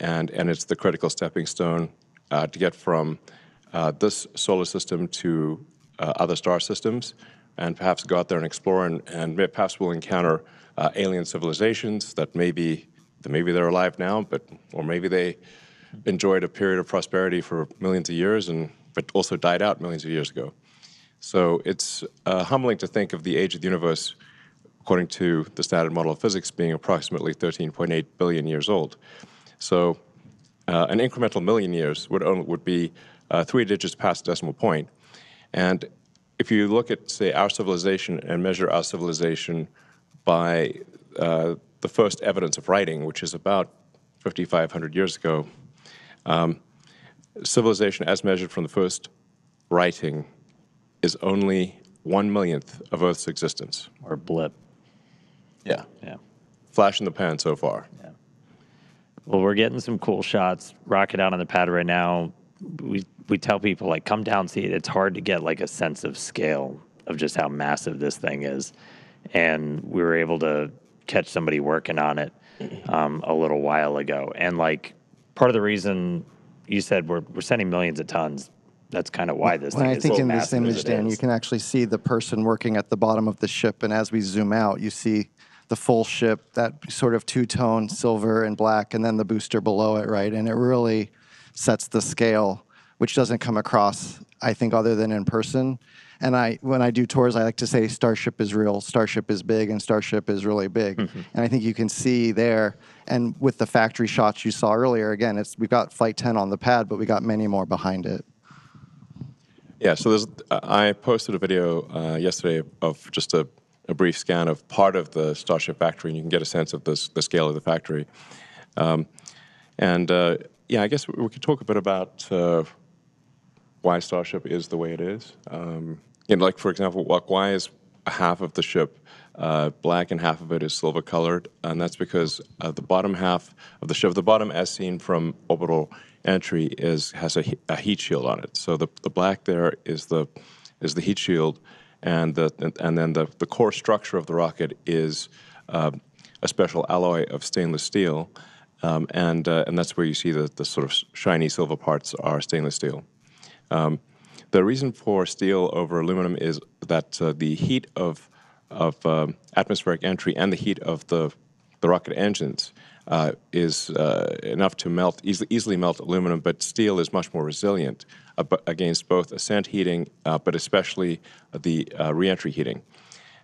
and it's the critical stepping stone to get from this solar system to other star systems, and perhaps go out there and explore, and perhaps we'll encounter alien civilizations that maybe they're alive now, or maybe they enjoyed a period of prosperity for millions of years, but also died out millions of years ago. So it's humbling to think of the age of the universe, according to the standard model of physics, being approximately 13.8 billion years old. So an incremental million years would be 3 digits past the decimal point. And if you look at, say, our civilization and measure our civilization by the first evidence of writing, which is about 5,500 years ago, civilization as measured from the first writing is only 1/1,000,000th of Earth's existence. Or blip. Yeah. Yeah. Flash in the pan so far. Yeah. Well, we're getting some cool shots. Rocket out on the pad right now. We tell people, like, come down, see it. It's hard to get, like, a sense of scale of just how massive this thing is. And we were able to catch somebody working on it a little while ago. And, like, part of the reason you said we're sending millions of tons, that's kind of why this thing is so massive. I think in this image, Dan, you can actually see the person working at the bottom of the ship. And as we zoom out, you see the full ship, that sort of two-tone silver and black, and then the booster below it, right? And it really sets the scale, which doesn't come across, I think, other than in person. And when I do tours, I like to say Starship is real, Starship is big, and Starship is really big. Mm-hmm. And I think you can see there, and with the factory shots you saw earlier, again, we've got Flight 10 on the pad, but we got many more behind it. Yeah, so I posted a video yesterday of just a brief scan of part of the Starship factory, and you can get a sense of the scale of the factory. Yeah, I guess we could talk a bit about why Starship is the way it is. Like, for example, why is half of the ship black and half of it is silver colored? And that's because the bottom half of the ship, the bottom as seen from orbital entry, has a heat shield on it. So the black there is the heat shield, and then the core structure of the rocket is a special alloy of stainless steel, and that's where you see the sort of shiny silver parts are stainless steel. The reason for steel over aluminum is that the heat of atmospheric entry and the heat of the rocket engines is enough to easily melt aluminum, but steel is much more resilient against both ascent heating, but especially the reentry heating.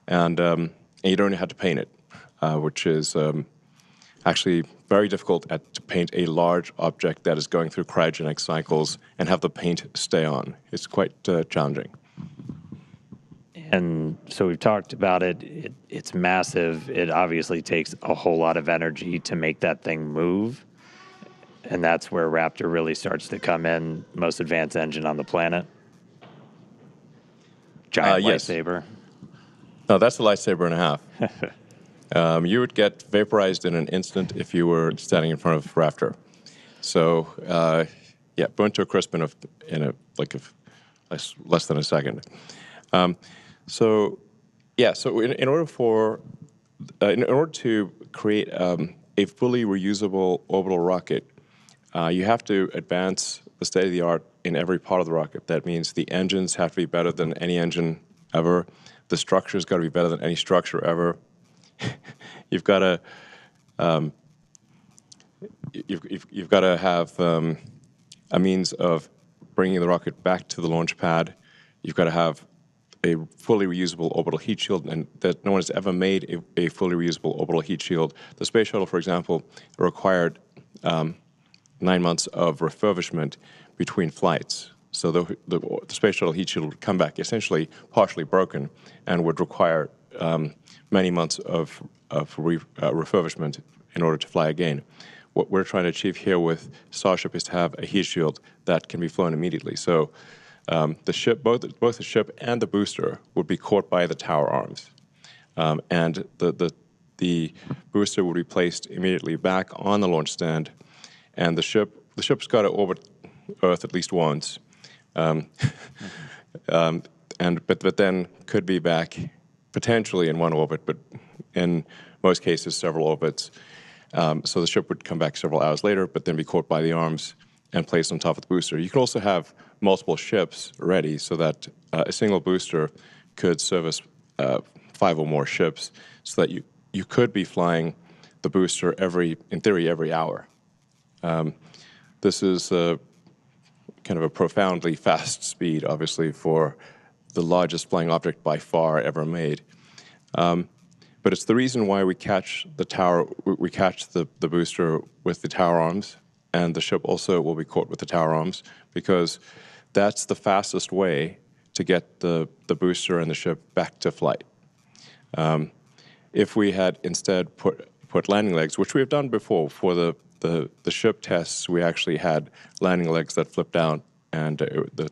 And you don't have to paint it, which is actually very difficult to paint a large object that is going through cryogenic cycles and have the paint stay on. It's quite challenging. And so we've talked about it. It's massive. It obviously takes a whole lot of energy to make that thing move. And that's where Raptor really starts to come in. Most advanced engine on the planet. Giant lightsaber. No, that's a lightsaber and a half. You would get vaporized in an instant if you were standing in front of Raptor. So, burnt to a crisp in less than a second. So in order to create a fully reusable orbital rocket, you have to advance the state of the art in every part of the rocket. That means the engines have to be better than any engine ever. The structure's got to be better than any structure ever. You've got to have a means of bringing the rocket back to the launch pad. You've got to have a fully reusable orbital heat shield, and that no one has ever made a fully reusable orbital heat shield. The space shuttle, for example, required 9 months of refurbishment between flights. So the space shuttle heat shield would come back essentially partially broken and would require many months of refurbishment in order to fly again. What we're trying to achieve here with Starship is to have a heat shield that can be flown immediately. So the ship, both the ship and the booster, would be caught by the tower arms, and the booster would be placed immediately back on the launch stand, and the ship's got to orbit Earth at least once, but then could be back potentially in one orbit, but in most cases several orbits, So the ship would come back several hours later, but then be caught by the arms and placed on top of the booster. You could also have multiple ships ready so that a single booster could service 5 or more ships, so that you could be flying the booster in theory, every hour. This is kind of a profoundly fast speed, obviously, for the largest flying object by far ever made. But it's the reason why we catch the booster with the tower arms, and the ship also will be caught with the tower arms, because that's the fastest way to get the booster and the ship back to flight. If we had instead put landing legs, which we have done before for the ship tests, we actually had landing legs that flipped out, and the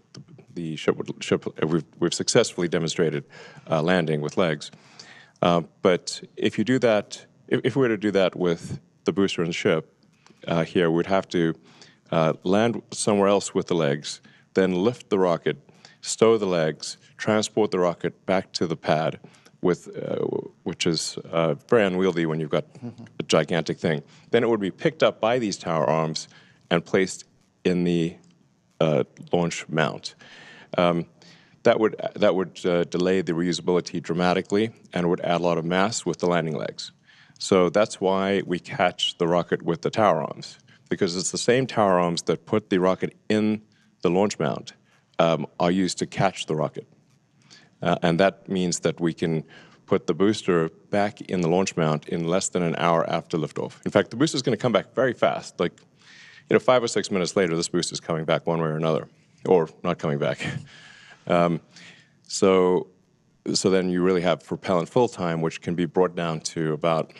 we've successfully demonstrated landing with legs. But if you do that, if we were to do that with the booster and the ship, here we'd have to land somewhere else with the legs, then lift the rocket, stow the legs, transport the rocket back to the pad, which is very unwieldy when you've got a gigantic thing. Then it would be picked up by these tower arms and placed in the launch mount. That would delay the reusability dramatically, and would add a lot of mass with the landing legs. So that's why we catch the rocket with the tower arms, because it's the same tower arms that put the rocket in the launch mount are used to catch the rocket. And that means that we can put the booster back in the launch mount in less than an hour after liftoff. In fact, the booster is going to come back very fast. 5 or 6 minutes later, this booster is coming back one way or another, or not coming back. So then you really have propellant fill time, which can be brought down to about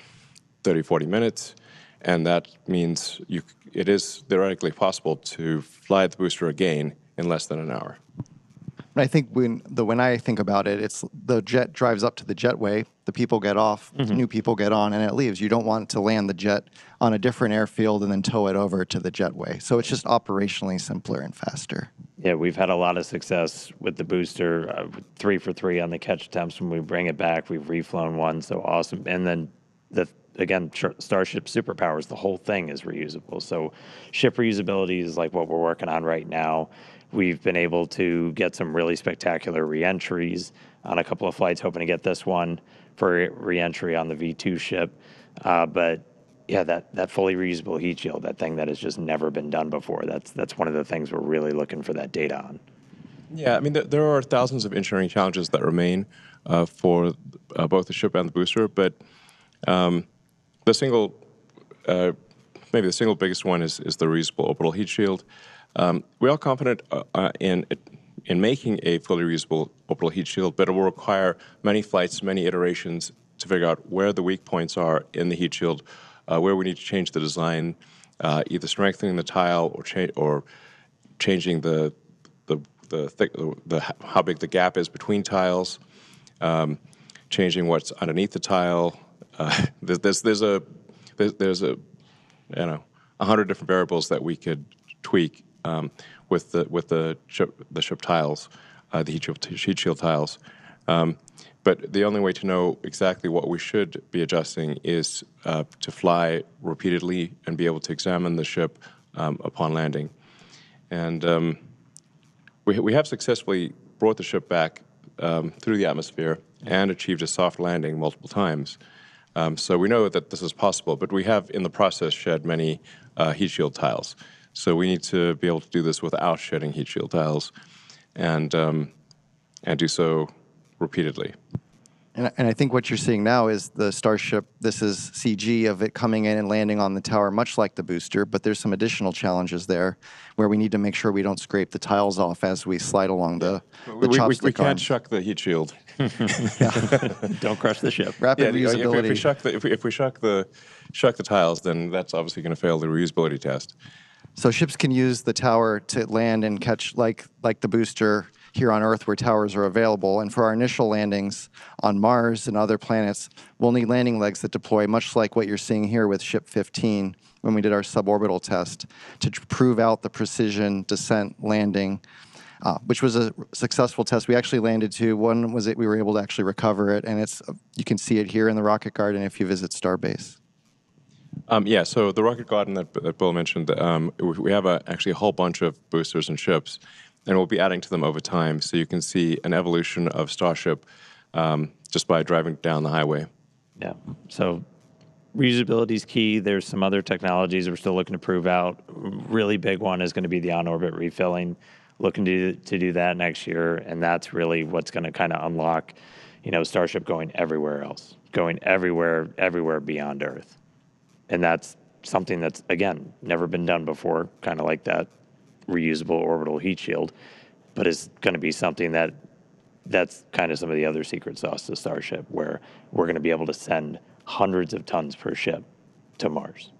30, 40 minutes. And that means it is theoretically possible to fly the booster again in less than an hour. I think when I think about it, it's the jet drives up to the jetway, the people get off, new people get on, and it leaves. You don't want to land the jet on a different airfield and then tow it over to the jetway. So it's just operationally simpler and faster. Yeah, we've had a lot of success with the booster, 3 for 3 on the catch attempts. When we bring it back, we've reflown one, so awesome. And then again, Starship superpowers, the whole thing is reusable. So ship reusability is like what we're working on right now. We've been able to get some really spectacular reentries on a couple of flights, hoping to get this one for reentry on the V2 ship. But yeah, that fully reusable heat shield, that thing that has just never been done before, that's one of the things we're really looking for that data on. Yeah, I mean, there are thousands of engineering challenges that remain for both the ship and the booster, but maybe the single biggest one is the reusable orbital heat shield. We are confident in making a fully reusable orbital heat shield, but it will require many flights, many iterations to figure out where the weak points are in the heat shield, where we need to change the design, either strengthening the tile or changing how big the gap is between tiles, changing what's underneath the tile. There's 100 different variables that we could tweak with the ship tiles, the heat shield tiles. But the only way to know exactly what we should be adjusting is to fly repeatedly and be able to examine the ship upon landing. And we have successfully brought the ship back through the atmosphere and achieved a soft landing multiple times. So we know that this is possible, but we have in the process shed many heat shield tiles. So we need to be able to do this without shedding heat shield tiles, and do so repeatedly. And I think what you're seeing now is the Starship. This is CG of it coming in and landing on the tower, much like the booster, but there's some additional challenges there where we need to make sure we don't scrape the tiles off as we slide along the chopstick We can't arms. shuck the heat shield. Don't crush the ship. Rapid reusability. If we shuck the tiles, then that's obviously going to fail the reusability test. So ships can use the tower to land and catch, like the booster here on Earth where towers are available. And for our initial landings on Mars and other planets, we'll need landing legs that deploy much like what you're seeing here with Ship 15 when we did our suborbital test to prove out the precision descent landing, which was a successful test. We actually landed two. One was we were able to actually recover it, and you can see it here in the rocket garden if you visit Starbase. Yeah, so the rocket garden that Bill mentioned, we have actually a whole bunch of boosters and ships, and we'll be adding to them over time. So you can see an evolution of Starship just by driving down the highway. Yeah. So reusability is key. There's some other technologies we're still looking to prove out. Really big one is going to be the on-orbit refilling. Looking to do that next year, and that's really what's going to kind of unlock, Starship going everywhere else, going everywhere beyond Earth. And that's something that's, again, never been done before, kind of like that reusable orbital heat shield, but it's going to be something that's kind of some of the other secret sauce to Starship, where we're going to be able to send hundreds of tons per ship to Mars.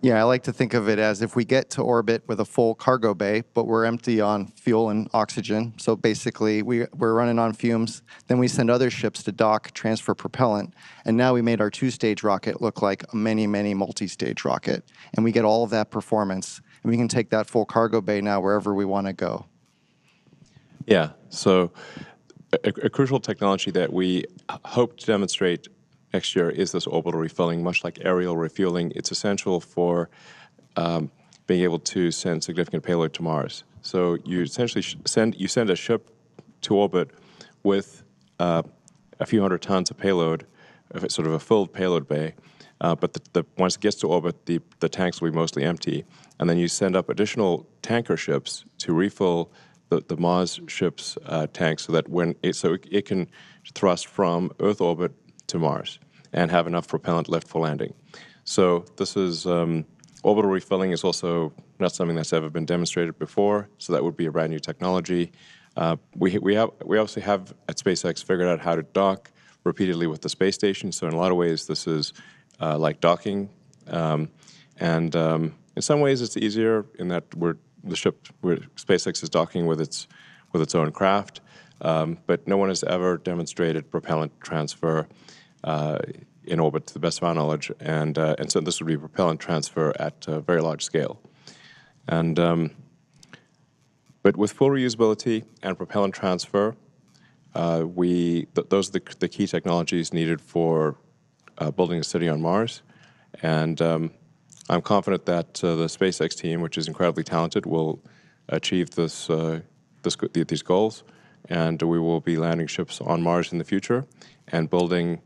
Yeah, I like to think of it as if we get to orbit with a full cargo bay, but we're empty on fuel and oxygen. So basically, we're running on fumes. Then we send other ships to dock, transfer propellant. And now we made our two-stage rocket look like a many multi-stage rocket. And we get all of that performance. And we can take that full cargo bay now wherever we want to go. Yeah, so a crucial technology that we hope to demonstrate next year is this orbital refilling, much like aerial refueling. It's essential for being able to send significant payload to Mars. So you essentially send a ship to orbit with a few hundred tons of payload, sort of a filled payload bay. But once it gets to orbit, the tanks will be mostly empty. And then you send up additional tanker ships to refill the Mars ship's tanks so that it can thrust from Earth orbit to Mars and have enough propellant left for landing. So this is orbital refilling is also not something that's ever been demonstrated before. So that would be a brand new technology. We obviously have at SpaceX figured out how to dock repeatedly with the space station. So in a lot of ways, this is like docking, and in some ways it's easier in that SpaceX is docking with its own craft, but no one has ever demonstrated propellant transfer in orbit, to the best of our knowledge, and so this would be propellant transfer at a very large scale, and but with full reusability and propellant transfer, those are the key technologies needed for building a city on Mars, and I'm confident that the SpaceX team, which is incredibly talented, will achieve these goals, and we will be landing ships on Mars in the future and building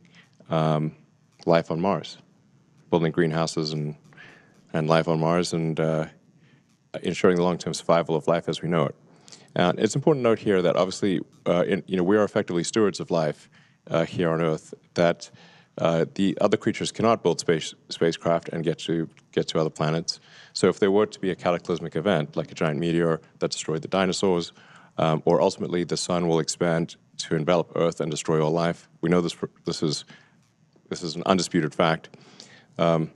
life on Mars, building greenhouses and life on Mars, and ensuring the long-term survival of life as we know it. And it's important to note here that obviously, we are effectively stewards of life here on Earth. That the other creatures cannot build spacecraft and get to other planets. So if there were to be a cataclysmic event, like a giant meteor that destroyed the dinosaurs, or ultimately the sun will expand to envelop Earth and destroy all life, we know this is an undisputed fact. Then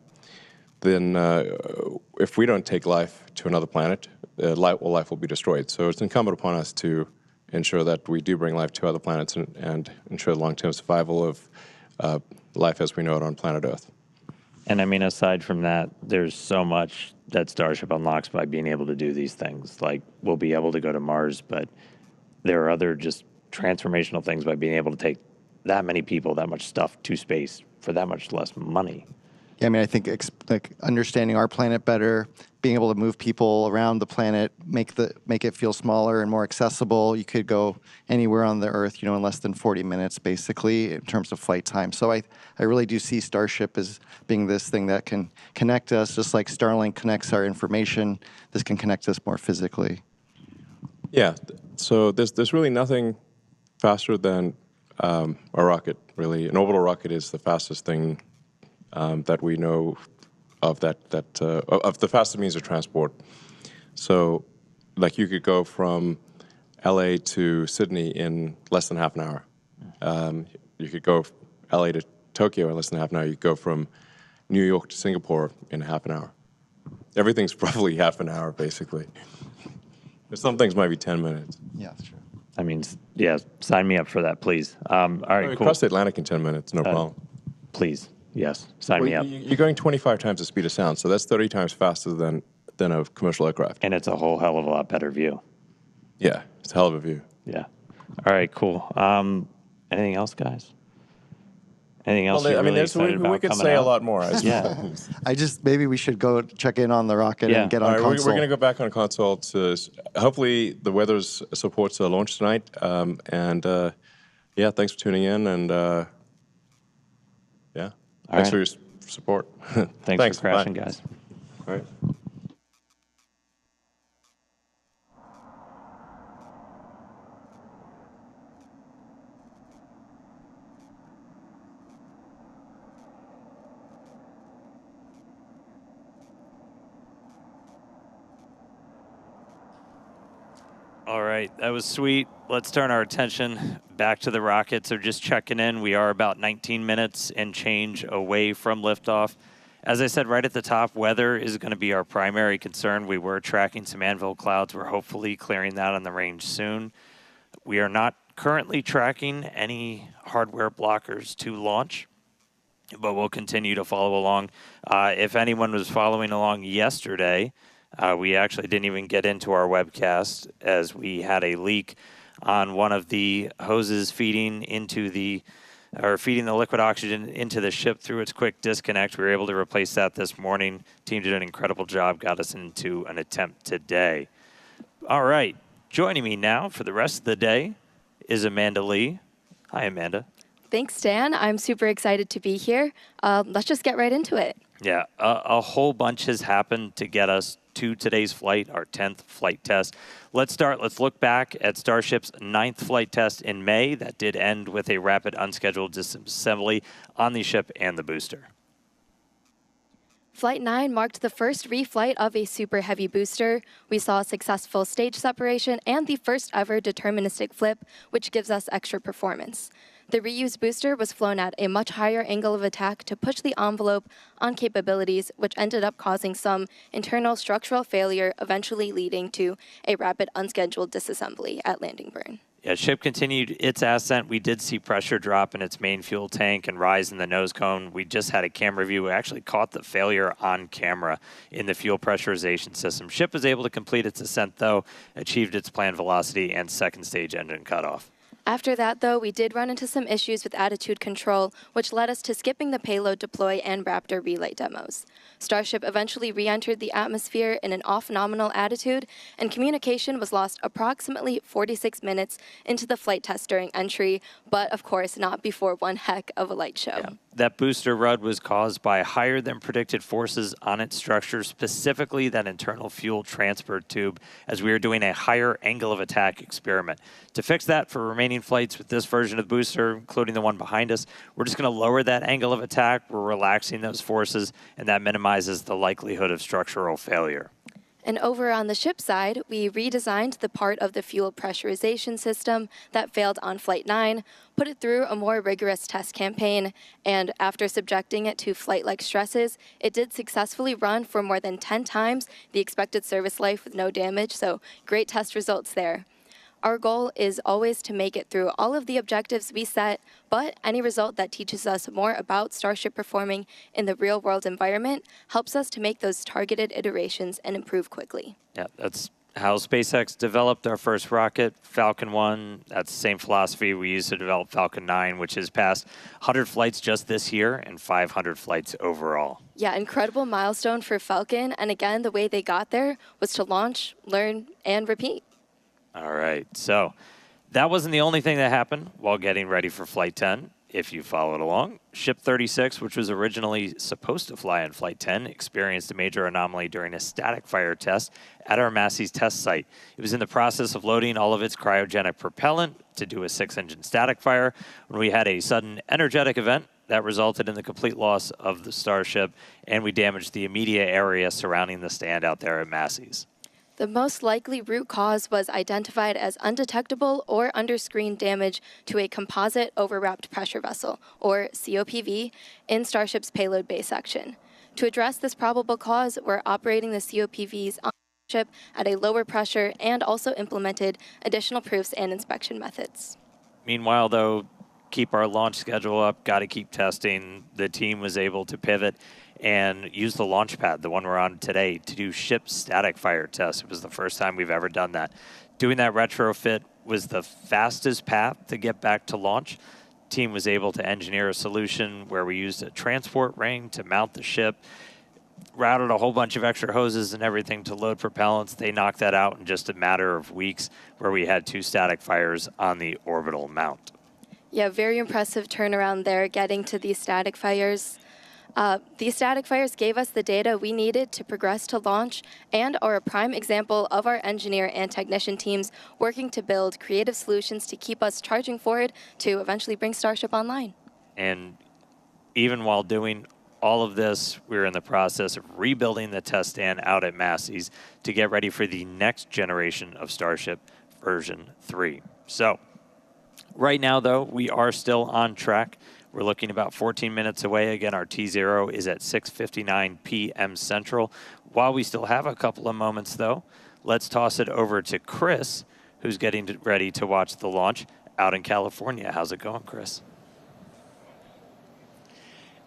if we don't take life to another planet, all life will be destroyed. So it's incumbent upon us to ensure that we do bring life to other planets and ensure the long-term survival of life as we know it on planet Earth. And I mean, aside from that, there's so much that Starship unlocks by being able to do these things. Like, we'll be able to go to Mars, but there are other just transformational things by being able to take that many people, that much stuff to space for that much less money. Yeah, I mean, I think like understanding our planet better, being able to move people around the planet, make it feel smaller and more accessible. You could go anywhere on the Earth, in less than 40 minutes, basically, in terms of flight time. So I really do see Starship as being this thing that can connect us, just like Starlink connects our information. This can connect us more physically. Yeah. So there's really nothing faster than a rocket. Really, an orbital rocket is the fastest thing that we know of of the fastest means of transport. So, like, you could go from LA to Sydney in less than half an hour. You could go LA to Tokyo in less than half an hour. You could go from New York to Singapore in half an hour. Everything's roughly half an hour, basically. Some things might be 10 minutes. Yeah, that's true. I mean, yeah, sign me up for that, please. All right, cool. Cross the Atlantic in 10 minutes, no problem. Please, yes, sign me up. You're going 25 times the speed of sound, so that's 30 times faster than a commercial aircraft. And it's a whole hell of a lot better view. Yeah, it's a hell of a view. Yeah. All right, cool. Anything else, guys? Anything else Well, you're I mean, really excited we about could coming say a out? lot more. Yeah. Maybe we should go check in on the rocket Yeah. and get All on right, console. we're going to go back on console to hopefully the weather supports a launch tonight. Yeah, thanks for tuning in, and yeah, thanks right. for your support. Thanks for crashing, Bye. guys. All right. All right, that was sweet. Let's turn our attention back to the rocket. So just checking in, we are about 19 minutes and change away from liftoff. As I said right at the top, weather is going to be our primary concern. We were tracking some anvil clouds. We're hopefully clearing that on the range soon. We are not currently tracking any hardware blockers to launch, but we'll continue to follow along. If anyone was following along yesterday, we actually didn't even get into our webcast as we had a leak on one of the hoses feeding the liquid oxygen into the ship through its quick disconnect. We were able to replace that this morning. Team did an incredible job, got us into an attempt today. All right, joining me now for the rest of the day is Amanda Lee. Hi, Amanda. Thanks, Dan. I'm super excited to be here. Let's just get right into it. Yeah, a whole bunch has happened to get us to today's flight, our 10th flight test. Let's look back at Starship's 9th flight test in May. That did end with a rapid unscheduled disassembly on the ship and the booster. Flight 9 marked the first reflight of a super heavy booster. We saw a successful stage separation and the first ever deterministic flip, which gives us extra performance. The reused booster was flown at a much higher angle of attack to push the envelope on capabilities, which ended up causing some internal structural failure, eventually leading to a rapid unscheduled disassembly at landing burn. Yeah, ship continued its ascent. We did see pressure drop in its main fuel tank and rise in the nose cone. We just had a camera view. We actually caught the failure on camera in the fuel pressurization system. Ship was able to complete its ascent, though, achieved its planned velocity and second stage engine cutoff. After that, though, we did run into some issues with attitude control, which led us to skipping the payload deploy and Raptor relay demos. Starship eventually re-entered the atmosphere in an off-nominal attitude, and communication was lost approximately 46 minutes into the flight test during entry, but of course not before one heck of a light show. Yeah. That booster rud was caused by higher than predicted forces on its structure, specifically that internal fuel transfer tube, as we were doing a higher angle of attack experiment. To fix that for remaining flights with this version of the booster, including the one behind us, we're just going to lower that angle of attack. We're relaxing those forces, and that minimizes the likelihood of structural failure. And over on the ship side, we redesigned the part of the fuel pressurization system that failed on Flight 9, put it through a more rigorous test campaign, and after subjecting it to flight-like stresses, it did successfully run for more than 10 times the expected service life with no damage, so great test results there. Our goal is always to make it through all of the objectives we set, but any result that teaches us more about Starship performing in the real-world environment helps us to make those targeted iterations and improve quickly. Yeah, that's how SpaceX developed our first rocket, Falcon 1. That's the same philosophy we used to develop Falcon 9, which has passed 100 flights just this year and 500 flights overall. Yeah, incredible milestone for Falcon, and again, the way they got there was to launch, learn, and repeat. All right, so that wasn't the only thing that happened while getting ready for Flight 10. If you followed along, Ship 36, which was originally supposed to fly on Flight 10, experienced a major anomaly during a static fire test at our Massey's test site. It was in the process of loading all of its cryogenic propellant to do a 6-engine static fire when we had a sudden energetic event that resulted in the complete loss of the Starship, and we damaged the immediate area surrounding the stand out there at Massey's. The most likely root cause was identified as undetectable or under-screen damage to a composite overwrapped pressure vessel, or COPV, in Starship's payload bay section. To address this probable cause, we're operating the COPVs on the ship at a lower pressure and also implemented additional proofs and inspection methods. Meanwhile, though, keep our launch schedule up, got to keep testing. The team was able to pivot and use the launch pad, the one we're on today, to do ship static fire tests. It was the first time we've ever done that. Doing that retrofit was the fastest path to get back to launch. team was able to engineer a solution where we used a transport ring to mount the ship, routed a whole bunch of extra hoses and everything to load propellants. They knocked that out in just a matter of weeks, where we had 2 static fires on the orbital mount. Yeah, very impressive turnaround there, getting to these static fires. These static fires gave us the data we needed to progress to launch and are a prime example of our engineer and technician teams working to build creative solutions to keep us charging forward to eventually bring Starship online. And even while doing all of this, we're in the process of rebuilding the test stand out at Massey's to get ready for the next generation of Starship version 3. So right now, though, we are still on track. We're looking about 14 minutes away. Again, our T0 is at 6:59 p.m. Central. While we still have a couple of moments, though, let's toss it over to Chris, who's getting ready to watch the launch out in California. How's it going, Chris?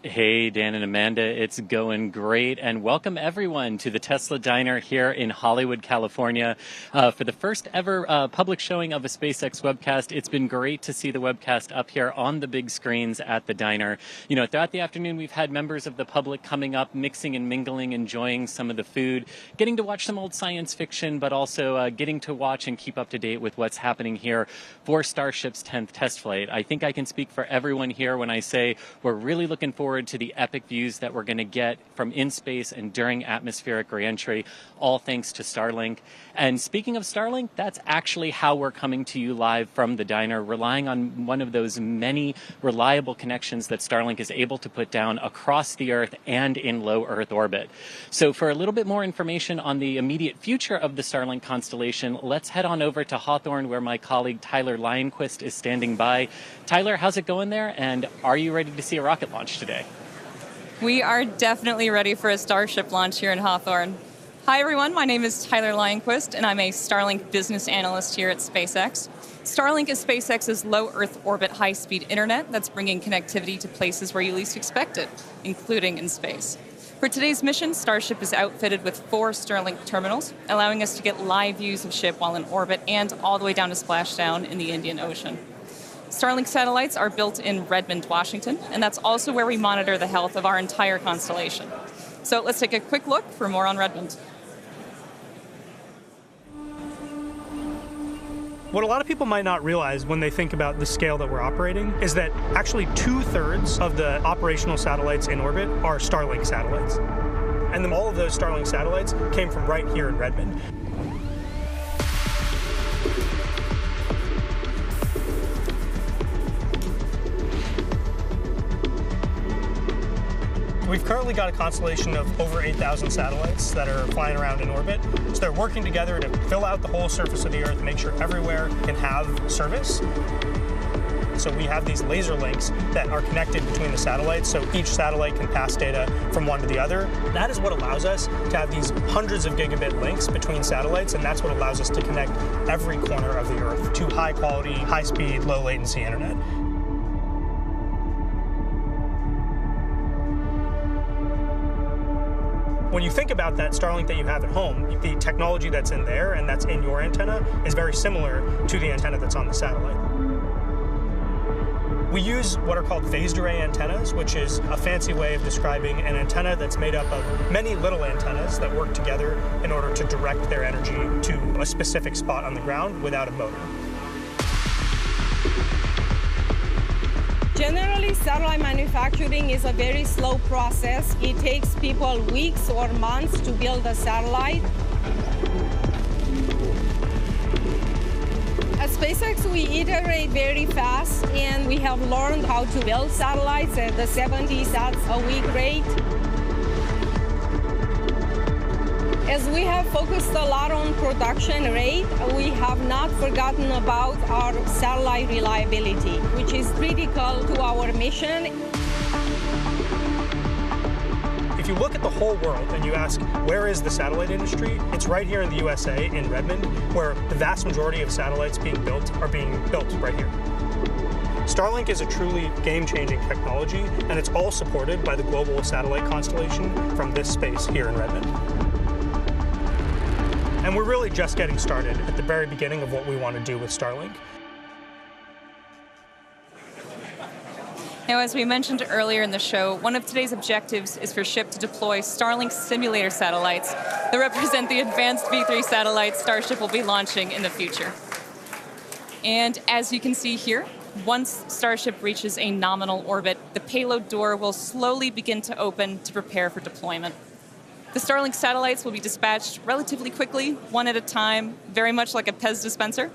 Hey, Dan and Amanda, it's going great, and welcome everyone to the Tesla Diner here in Hollywood, California. For the first ever public showing of a SpaceX webcast, it's been great to see the webcast up here on the big screens at the diner. You know, throughout the afternoon, we've had members of the public coming up, mixing and mingling, enjoying some of the food, getting to watch some old science fiction, but also getting to watch and keep up to date with what's happening here for Starship's 10th test flight. I think I can speak for everyone here when I say we're really looking forward to the epic views that we're going to get from in space and during atmospheric reentry, all thanks to Starlink. And speaking of Starlink, that's actually how we're coming to you live from the diner, relying on one of those many reliable connections that Starlink is able to put down across the Earth and in low Earth orbit. So for a little bit more information on the immediate future of the Starlink constellation, let's head on over to Hawthorne, where my colleague Tyler Lionquist is standing by. Tyler, how's it going there? And are you ready to see a rocket launch today? We are definitely ready for a Starship launch here in Hawthorne. Hi everyone, my name is Tyler Lionquist and I'm a Starlink business analyst here at SpaceX. Starlink is SpaceX's low Earth orbit high-speed internet that's bringing connectivity to places where you least expect it, including in space. For today's mission, Starship is outfitted with 4 Starlink terminals, allowing us to get live views of ship while in orbit and all the way down to splashdown in the Indian Ocean. Starlink satellites are built in Redmond, Washington, and that's also where we monitor the health of our entire constellation. So let's take a quick look for more on Redmond. What a lot of people might not realize when they think about the scale that we're operating is that actually 2/3 of the operational satellites in orbit are Starlink satellites. And then all of those Starlink satellites came from right here in Redmond. We've currently got a constellation of over 8,000 satellites that are flying around in orbit. So they're working together to fill out the whole surface of the Earth, make sure everywhere can have service. So we have these laser links that are connected between the satellites, so each satellite can pass data from one to the other. That is what allows us to have these hundreds of gigabit links between satellites, and that's what allows us to connect every corner of the Earth to high quality, high speed, low latency internet. When you think about that Starlink that you have at home, the technology that's in there and that's in your antenna is very similar to the antenna that's on the satellite. We use what are called phased array antennas, which is a fancy way of describing an antenna that's made up of many little antennas that work together in order to direct their energy to a specific spot on the ground without a motor. Generally, satellite manufacturing is a very slow process. It takes people weeks or months to build a satellite. At SpaceX, we iterate very fast, and we have learned how to build satellites at the 70 sats a week rate. As we have focused a lot on production rate, we have not forgotten about our satellite reliability, which is critical to our mission. If you look at the whole world and you ask, where is the satellite industry? It's right here in the USA, in Redmond, where the vast majority of satellites being built are being built right here. Starlink is a truly game-changing technology, and it's all supported by the global satellite constellation from this space here in Redmond. And we're really just getting started at the very beginning of what we want to do with Starlink. Now, as we mentioned earlier in the show, one of today's objectives is for SHIP to deploy Starlink simulator satellites that represent the advanced V3 satellites Starship will be launching in the future. And as you can see here, once Starship reaches a nominal orbit, the payload door will slowly begin to open to prepare for deployment. The Starlink satellites will be dispatched relatively quickly, one at a time, very much like a Pez dispenser.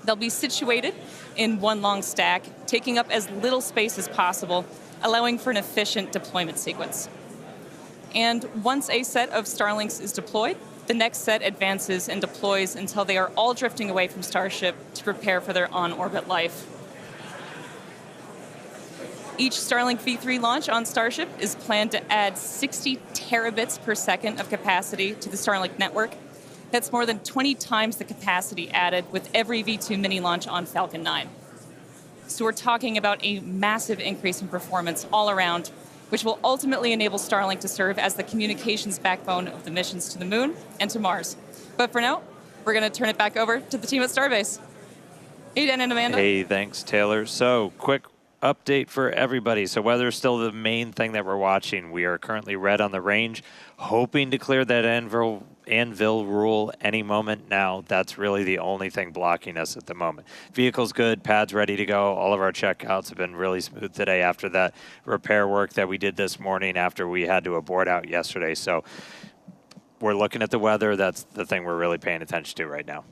They'll be situated in one long stack, taking up as little space as possible, allowing for an efficient deployment sequence. And once a set of Starlinks is deployed, the next set advances and deploys until they are all drifting away from Starship to prepare for their on-orbit life. Each Starlink V3 launch on Starship is planned to add 60 terabits per second of capacity to the Starlink network. That's more than 20 times the capacity added with every V2 mini launch on Falcon 9. So we're talking about a massive increase in performance all around, which will ultimately enable Starlink to serve as the communications backbone of the missions to the Moon and to Mars. But for now, we're going to turn it back over to the team at Starbase. Hey, Dan and Amanda. Hey, thanks, Taylor. So, quick update for everybody. So weather is still the main thing that we're watching. We are currently red on the range, hoping to clear that anvil rule any moment now. That's really the only thing blocking us at the moment. Vehicle's good, pads ready to go. All of our checkouts have been really smooth today after that repair work that we did this morning after we had to abort out yesterday. So we're looking at the weather. That's the thing we're really paying attention to right now.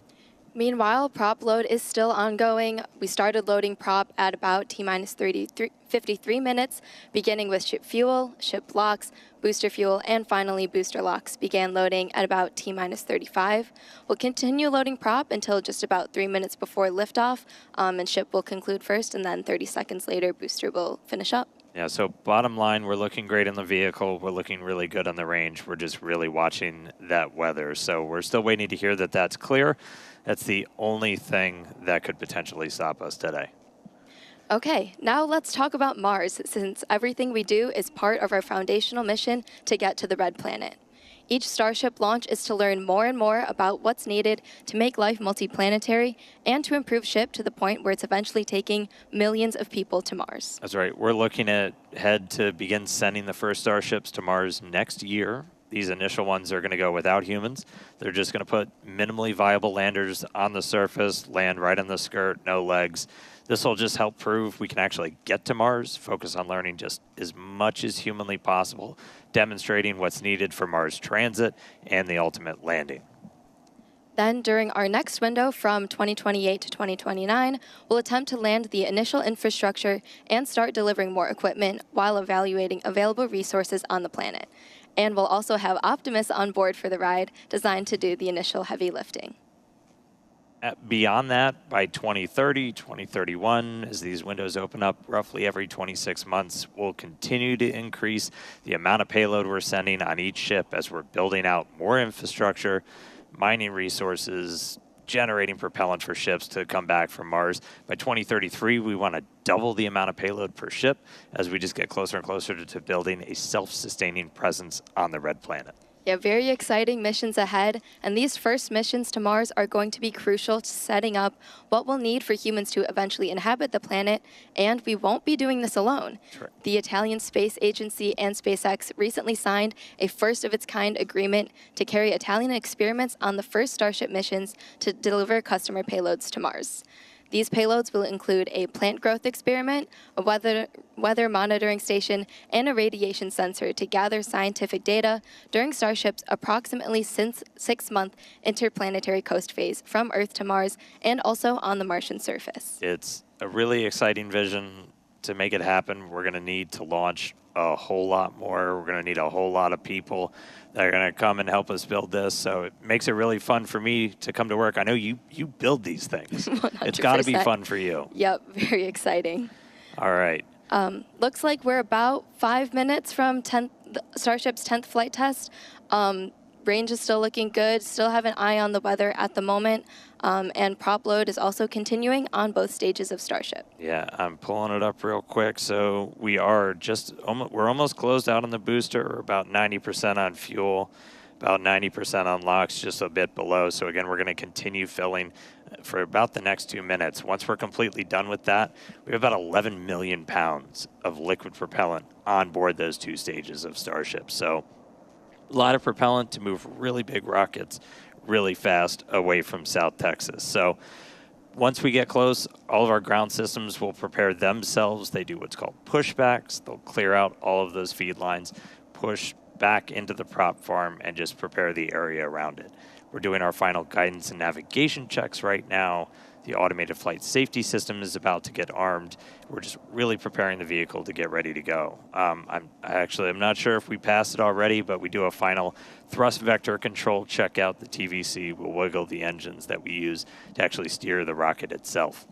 Meanwhile, prop load is still ongoing. We started loading prop at about T-minus 53 minutes, beginning with ship fuel, ship blocks, booster fuel, and finally booster locks began loading at about T-minus 35. We'll continue loading prop until just about 3 minutes before liftoff, and ship will conclude first, and then 30 seconds later, booster will finish up. Yeah, so bottom line, we're looking great in the vehicle. We're looking really good on the range. We're just really watching that weather. So we're still waiting to hear that that's clear. That's the only thing that could potentially stop us today. Okay, now let's talk about Mars, since everything we do is part of our foundational mission to get to the red planet. Each Starship launch is to learn more and more about what's needed to make life multiplanetary and to improve SHIP to the point where it's eventually taking millions of people to Mars. That's right. We're looking ahead to begin sending the first Starships to Mars next year. These initial ones are going to go without humans. They're just going to put minimally viable landers on the surface, land right on the skirt, no legs. This will just help prove we can actually get to Mars, focus on learning just as much as humanly possible, demonstrating what's needed for Mars transit and the ultimate landing. Then, during our next window from 2028 to 2029, we'll attempt to land the initial infrastructure and start delivering more equipment while evaluating available resources on the planet. And we'll also have Optimus on board for the ride, designed to do the initial heavy lifting. Beyond that, by 2030, 2031, as these windows open up roughly every 26 months, we'll continue to increase the amount of payload we're sending on each ship as we're building out more infrastructure, mining resources, generating propellant for ships to come back from Mars. By 2033, we want to double the amount of payload per ship as we just get closer and closer to building a self-sustaining presence on the red planet. Yeah, very exciting missions ahead, and these first missions to Mars are going to be crucial to setting up what we'll need for humans to eventually inhabit the planet, and we won't be doing this alone. Sure. The Italian Space Agency and SpaceX recently signed a first-of-its-kind agreement to carry Italian experiments on the first Starship missions to deliver customer payloads to Mars. These payloads will include a plant growth experiment, a weather monitoring station, and a radiation sensor to gather scientific data during Starship's approximately 6-month interplanetary coast phase from Earth to Mars and also on the Martian surface. It's a really exciting vision. To make it happen, we're going to need to launch a whole lot more. We're going to need a whole lot of people that are going to come and help us build this. So it makes it really fun for me to come to work. I know you build these things. 100%. It's got to be fun for you. Yep, very exciting. All right. Looks like we're about 5 minutes from Starship's 10th flight test. Range is still looking good. Still have an eye on the weather at the moment. And prop load is also continuing on both stages of Starship. Yeah, I'm pulling it up real quick. So we are we're almost closed out on the booster. We're about 90% on fuel. About 90% on LOX, just a bit below. So again, we're going to continue filling for about the next 2 minutes. Once we're completely done with that, we have about 11 million pounds of liquid propellant on board those 2 stages of Starship. So a lot of propellant to move really big rockets really fast away from South Texas. So once we get close, all of our ground systems will prepare themselves. They do what's called pushbacks. They'll clear out all of those feed lines, push back into the prop farm, and just prepare the area around it. We're doing our final guidance and navigation checks right now. The automated flight safety system is about to get armed. We're just really preparing the vehicle to get ready to go. I'm not sure if we passed it already, but we do a final thrust vector control check out. The TVC will wiggle the engines that we use to actually steer the rocket itself.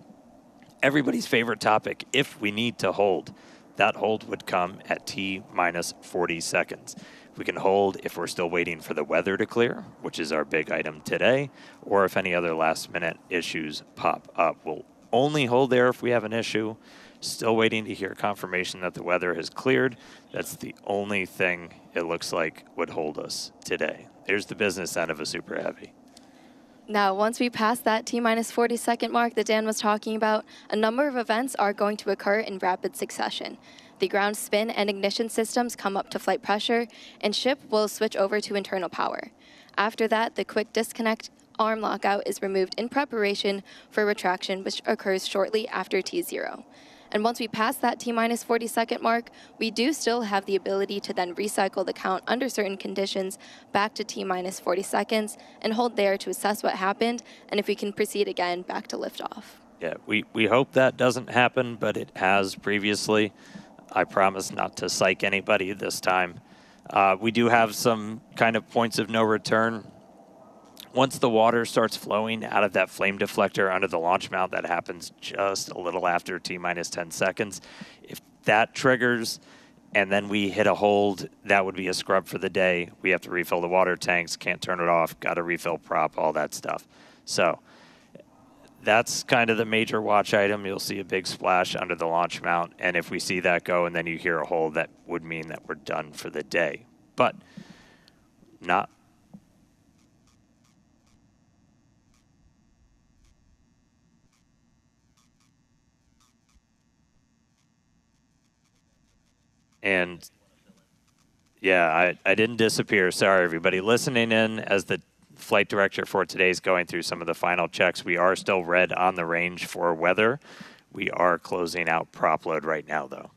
Everybody's favorite topic, if we need to hold. That hold would come at T minus 40 seconds. We can hold if we're still waiting for the weather to clear, which is our big item today, or if any other last-minute issues pop up. We'll only hold there if we have an issue. Still waiting to hear confirmation that the weather has cleared. That's the only thing it looks like would hold us today. There's the business end of a Super Heavy. Now, once we pass that T-minus 40-second mark that Dan was talking about, a number of events are going to occur in rapid succession. The ground spin and ignition systems come up to flight pressure, and ship will switch over to internal power. After that, the quick disconnect arm lockout is removed in preparation for retraction, which occurs shortly after T0. And once we pass that T-minus 40-second mark, we do still have the ability to then recycle the count under certain conditions back to T-minus 40 seconds and hold there to assess what happened, and if we can proceed again back to liftoff. Yeah, we hope that doesn't happen, but it has previously. I promise not to psych anybody this time. We do have some kind of points of no return. Once the water starts flowing out of that flame deflector under the launch mount, that happens just a little after T-minus 10 seconds. If that triggers and then we hit a hold, that would be a scrub for the day. We have to refill the water tanks, can't turn it off, got to refill prop, all that stuff. So that's kind of the major watch item. You'll see a big splash under the launch mount, and if we see that go and then you hear a hold, that would mean that we're done for the day. But not. And yeah, I didn't disappear. Sorry, everybody. Listening in as the flight director for today is going through some of the final checks. We are still red on the range for weather. We are closing out prop load right now, though.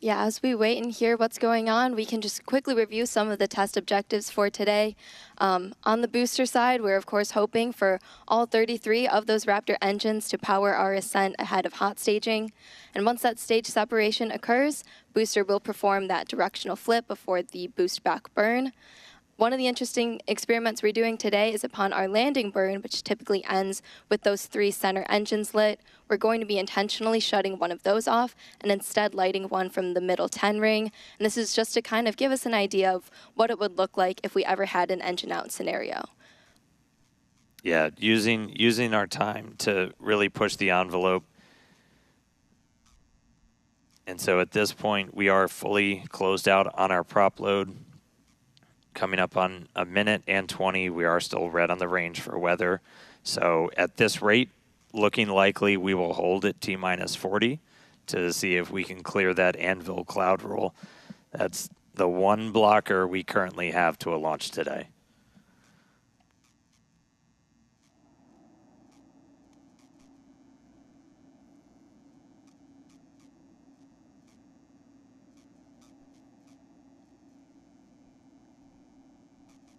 Yeah, as we wait and hear what's going on, we can just quickly review some of the test objectives for today. On the booster side, we're of course hoping for all 33 of those Raptor engines to power our ascent ahead of hot staging. And once that stage separation occurs, booster will perform that directional flip before the boost back burn. One of the interesting experiments we're doing today is upon our landing burn, which typically ends with those 3 center engines lit. We're going to be intentionally shutting one of those off and instead lighting one from the middle 10 ring. And this is just to kind of give us an idea of what it would look like if we ever had an engine out scenario. Yeah, using our time to really push the envelope. And so at this point, we are fully closed out on our prop load. Coming up on a minute and 20, we are still red on the range for weather. So at this rate, looking likely we will hold at T-minus 40 to see if we can clear that anvil cloud roll. That's the one blocker we currently have to a launch today.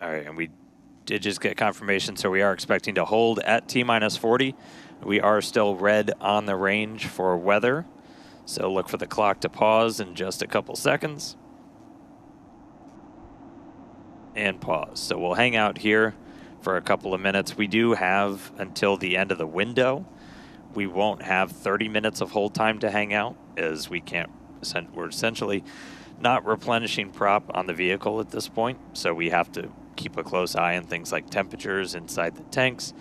All right, and we did just get confirmation, so we are expecting to hold at T-minus 40. We are still red on the range for weather, so look for the clock to pause in just a couple seconds. And pause. So we'll hang out here for a couple of minutes. We do have until the end of the window. We won't have 30 minutes of hold time to hang out, as we can't, we're essentially not replenishing prop on the vehicle at this point, so we have to keep a close eye on things like temperatures inside the tanks.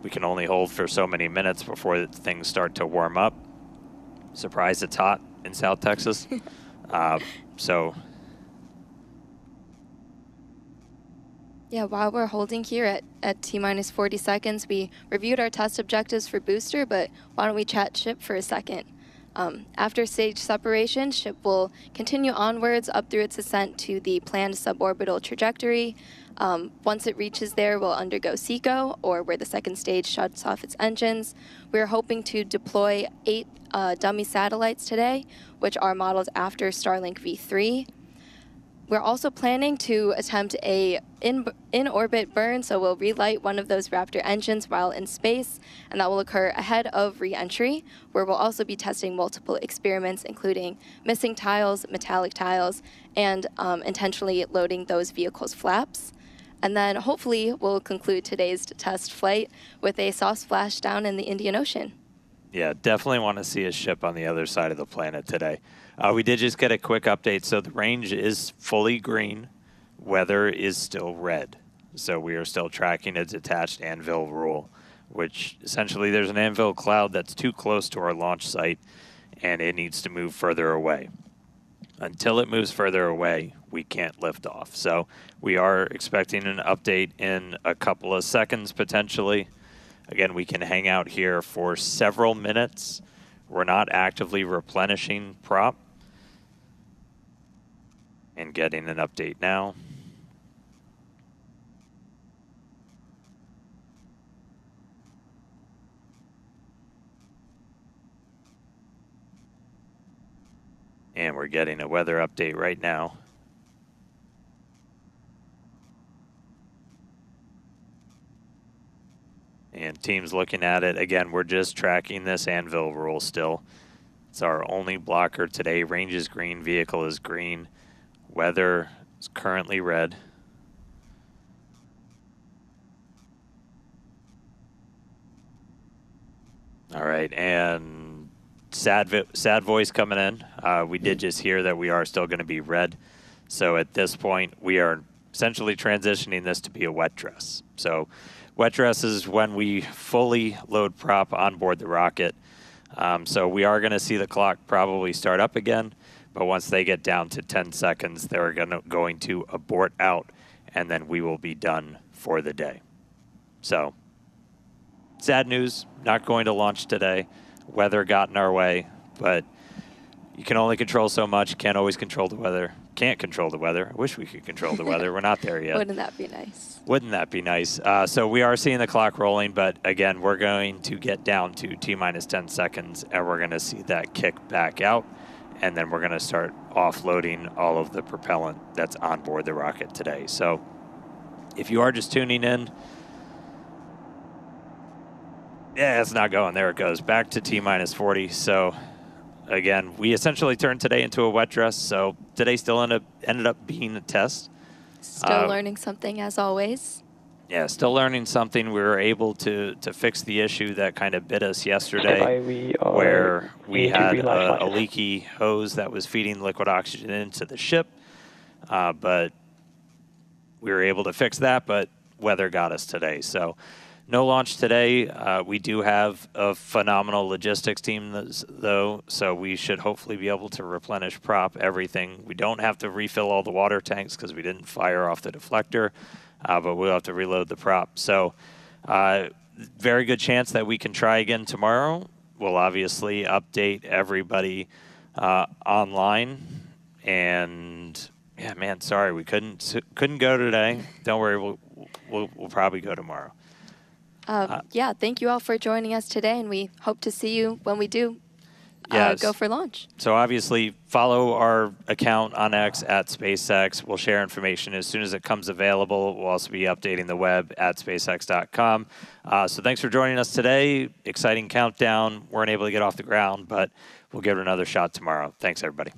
We can only hold for so many minutes before things start to warm up. Surprised it's hot in South Texas. Yeah, while we're holding here at T-minus 40 seconds, we reviewed our test objectives for booster, but why don't we chat ship for a second? After stage separation, ship will continue onwards up through its ascent to the planned suborbital trajectory. Once it reaches there, we'll undergo SECO, or where the second stage shuts off its engines. We're hoping to deploy 8 dummy satellites today, which are modeled after Starlink V3. We're also planning to attempt a in-orbit burn, so we'll relight one of those Raptor engines while in space, and that will occur ahead of re-entry, where we'll also be testing multiple experiments, including missing tiles, metallic tiles, and intentionally loading those vehicles' flaps. And then hopefully we'll conclude today's test flight with a soft splashdown in the Indian Ocean. Yeah, definitely want to see a ship on the other side of the planet today. We did just get a quick update. So the range is fully green. Weather is still red. So we are still tracking a detached anvil rule, which essentially there's an anvil cloud that's too close to our launch site, and it needs to move further away. Until it moves further away, we can't lift off. So we are expecting an update in a couple of seconds, potentially. Again, we can hang out here for several minutes. We're not actively replenishing prop. And getting an update now. And we're getting a weather update right now. And team's looking at it. Again, we're just tracking this anvil rule still. It's our only blocker today. Range is green, vehicle is green. Weather is currently red. All right, and sad voice coming in. We did just hear that we are still going to be red. So at this point, we are essentially transitioning this to be a wet dress. So wet dress is when we fully load prop on board the rocket. So we are going to see the clock probably start up again. But once they get down to 10 seconds, they're going to abort out, and then we will be done for the day. So, sad news, not going to launch today. Weather got in our way, but you can only control so much. Can't always control the weather. Can't control the weather. I wish we could control the weather. We're not there yet. Wouldn't that be nice? Wouldn't that be nice? So we are seeing the clock rolling, but again, we're going to get down to T-minus 10 seconds, and we're going to see that kick back out. And then we're going to start offloading all of the propellant that's on board the rocket today. So if you are just tuning in, yeah, it's not going. There it goes. Back to T-minus 40. So again, we essentially turned today into a wet dress. So today still ended up being a test. Still learning something as always. Yeah, still learning something. We were able to fix the issue that kind of bit us yesterday, where we had a leaky hose that was feeding liquid oxygen into the ship. But we were able to fix that, but weather got us today. So no launch today. We do have a phenomenal logistics team, though, so we should hopefully be able to replenish prop, everything. We don't have to refill all the water tanks because we didn't fire off the deflector. But we'll have to reload the prop. So very good chance that we can try again tomorrow. We'll obviously update everybody online. And, yeah, man, sorry, we couldn't go today. Don't worry, we'll probably go tomorrow. Yeah, thank you all for joining us today, and we hope to see you when we do go for launch. So obviously follow our account on X at SpaceX. We'll share information as soon as it comes available. We'll also be updating the web at spacex.com. So thanks for joining us today. Exciting countdown. Weren't able to get off the ground, but we'll give it another shot tomorrow. Thanks, everybody.